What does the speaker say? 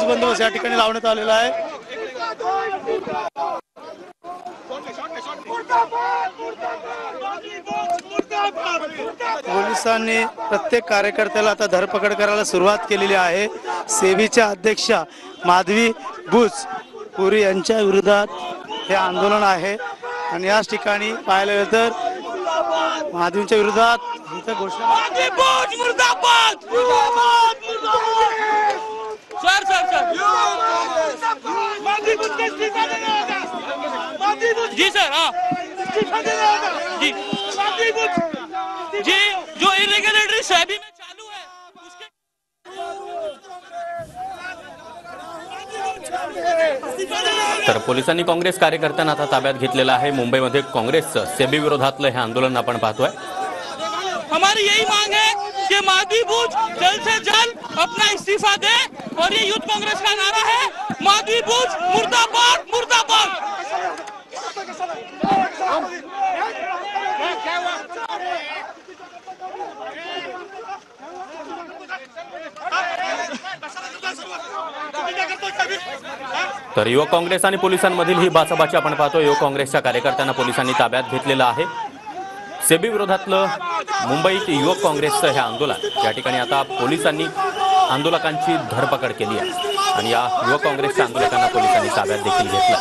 बंदोबस्त या ठिकाणी लावण्यात आलेला आहे। पोलिसांनी प्रत्येक कार्यकर्त्याला आता धरपकड करायला सुरुवात केलेली आहे। सेबीच्या अध्यक्षा माधवी बुच पुरी यांच्या विरोधात हे आंदोलन आहे आणि याच ठिकाणी पाहायला गेलं तर माधवींच्या विरोधात इथं घोषणा जी सर, हाँ जी जी, जो इरेगुलेटरी सेबी में चालू है उसके तर पोलिसांनी काँग्रेस कार्यकर्त्यांना आता ताब्यात घेतलेला आहे। मुंबईमध्ये काँग्रेसचं सेबी विरोधातलं हे आंदोलन आपण पाहतोय। हमारी यही मांग है कि माधवी बुच जल्द से जल्द अपना इस्तीफा दे और ये यूथ कांग्रेस का नारा है, माधवी बुच मुर्दाबाद मुर्दाबाद। तर युवक काँग्रेस आणि पोलिसांमधील ही बाचाबाची आपण पाहतो। युवक काँग्रेसच्या कार्यकर्त्यांना पोलिसांनी ताब्यात घेतलेलं आहे। सेबी विरोधातलं मुंबईत युवक काँग्रेसचं हे आंदोलन, या ठिकाणी आता पोलिसांनी आंदोलकांची धरपकड केली आहे आणि या युवक काँग्रेसच्या आंदोलकांना पोलिसांनी ताब्यात देखील घेतलं।